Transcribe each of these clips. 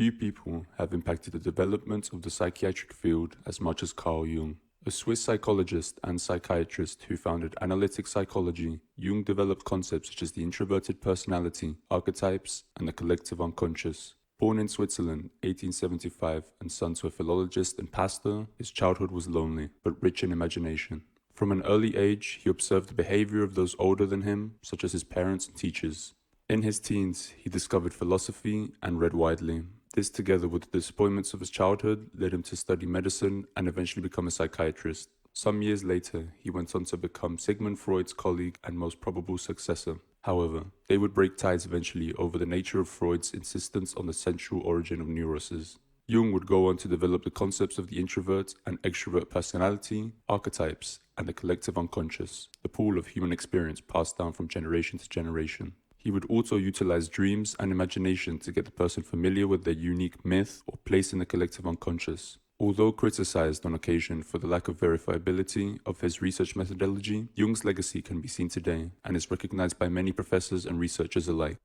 Few people have impacted the development of the psychiatric field as much as Carl Jung. A Swiss psychologist and psychiatrist who founded analytic psychology, Jung developed concepts such as the introverted personality, archetypes, and the collective unconscious. Born in Switzerland, 1875, and son to a philologist and pastor, his childhood was lonely, but rich in imagination. From an early age, he observed the behaviour of those older than him, such as his parents and teachers. In his teens, he discovered philosophy and read widely. This, together with the disappointments of his childhood, led him to study medicine and eventually become a psychiatrist. Some years later, he went on to become Sigmund Freud's colleague and most probable successor. However, they would break ties eventually over the nature of Freud's insistence on the central origin of neuroses. Jung would go on to develop the concepts of the introvert and extrovert personality, archetypes, and the collective unconscious, the pool of human experience passed down from generation to generation. He would also utilize dreams and imagination to get the person familiar with their unique myth or place in the collective unconscious. Although criticized on occasion for the lack of verifiability of his research methodology, Jung's legacy can be seen today and is recognized by many professors and researchers alike.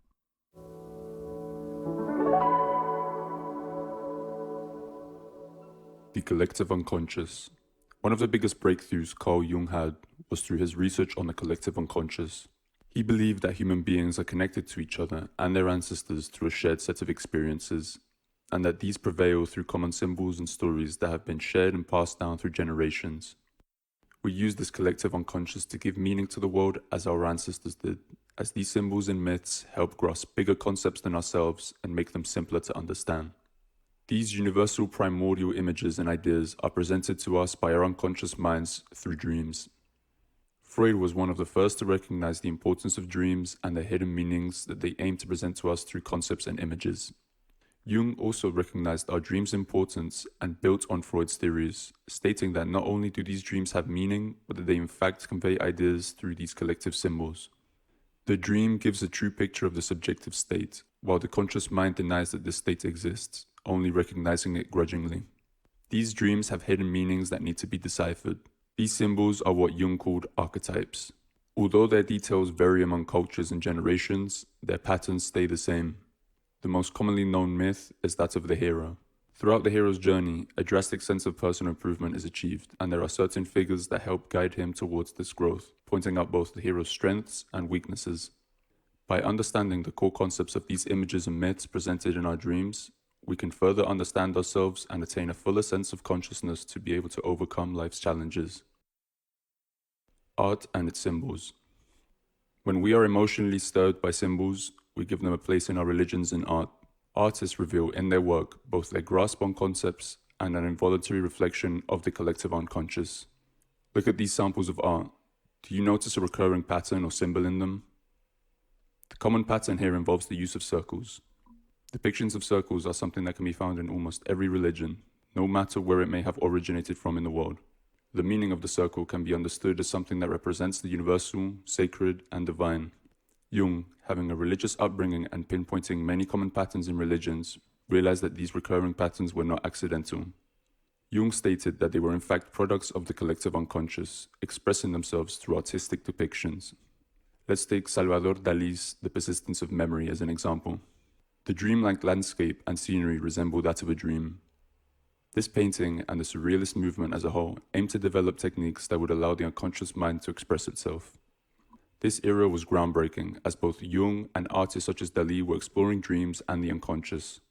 The collective unconscious. One of the biggest breakthroughs Carl Jung had was through his research on the collective unconscious. He believed that human beings are connected to each other and their ancestors through a shared set of experiences, and that these prevail through common symbols and stories that have been shared and passed down through generations. We use this collective unconscious to give meaning to the world as our ancestors did, as these symbols and myths help grasp bigger concepts than ourselves and make them simpler to understand. These universal primordial images and ideas are presented to us by our unconscious minds through dreams. Freud was one of the first to recognize the importance of dreams and the hidden meanings that they aim to present to us through concepts and images. Jung also recognized our dreams' importance and built on Freud's theories, stating that not only do these dreams have meaning, but that they in fact convey ideas through these collective symbols. The dream gives a true picture of the subjective state, while the conscious mind denies that this state exists, only recognizing it grudgingly. These dreams have hidden meanings that need to be deciphered. These symbols are what Jung called archetypes. Although their details vary among cultures and generations, their patterns stay the same. The most commonly known myth is that of the hero. Throughout the hero's journey, a drastic sense of personal improvement is achieved, and there are certain figures that help guide him towards this growth, pointing out both the hero's strengths and weaknesses. By understanding the core concepts of these images and myths presented in our dreams, we can further understand ourselves and attain a fuller sense of consciousness to be able to overcome life's challenges. Art and its symbols. When we are emotionally stirred by symbols, we give them a place in our religions and art. Artists reveal in their work both their grasp on concepts and an involuntary reflection of the collective unconscious. Look at these samples of art. Do you notice a recurring pattern or symbol in them? The common pattern here involves the use of circles. Depictions of circles are something that can be found in almost every religion, no matter where it may have originated from in the world. The meaning of the circle can be understood as something that represents the universal, sacred, and divine. Jung, having a religious upbringing and pinpointing many common patterns in religions, realized that these recurring patterns were not accidental. Jung stated that they were in fact products of the collective unconscious, expressing themselves through artistic depictions. Let's take Salvador Dali's The Persistence of Memory as an example. The dreamlike landscape and scenery resemble that of a dream. This painting and the surrealist movement as a whole aim to develop techniques that would allow the unconscious mind to express itself. This era was groundbreaking, as both Jung and artists such as Dali were exploring dreams and the unconscious.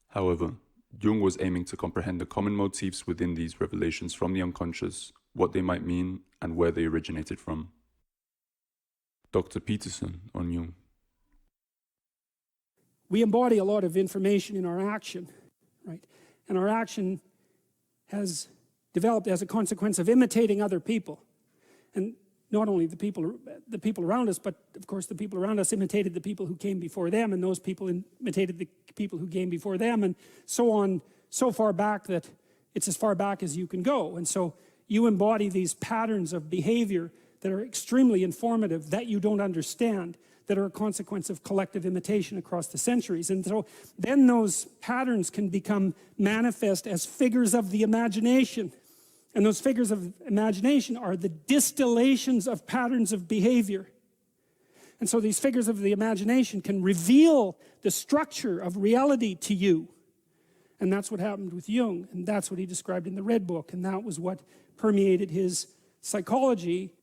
However, Jung was aiming to comprehend the common motifs within these revelations from the unconscious, what they might mean, and where they originated from. Dr. Peterson on Jung. We embody a lot of information in our action, right? And our action has developed as a consequence of imitating other people. And not only the people around us, but of course the people around us imitated the people who came before them, and those people imitated the people who came before them, and so on, so far back that it's as far back as you can go. And so you embody these patterns of behavior that are extremely informative, that you don't understand, that are a consequence of collective imitation across the centuries. And so then those patterns can become manifest as figures of the imagination. And those figures of imagination are the distillations of patterns of behavior. And so these figures of the imagination can reveal the structure of reality to you. And that's what happened with Jung, and that's what he described in the Red Book, and that was what permeated his psychology.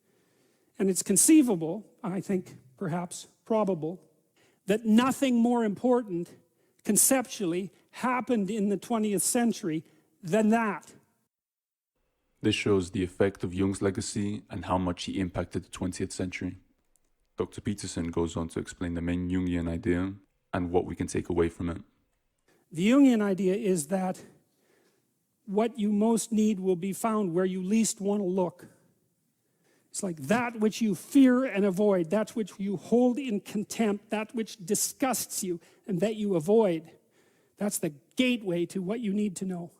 And it's conceivable, I think perhaps probable, that nothing more important conceptually happened in the 20th century than that. This shows the effect of Jung's legacy and how much he impacted the 20th century. Dr. Peterson goes on to explain the main Jungian idea and what we can take away from it. The Jungian idea is that what you most need will be found where you least want to look. It's like that which you fear and avoid, that which you hold in contempt, that which disgusts you and that you avoid. That's the gateway to what you need to know.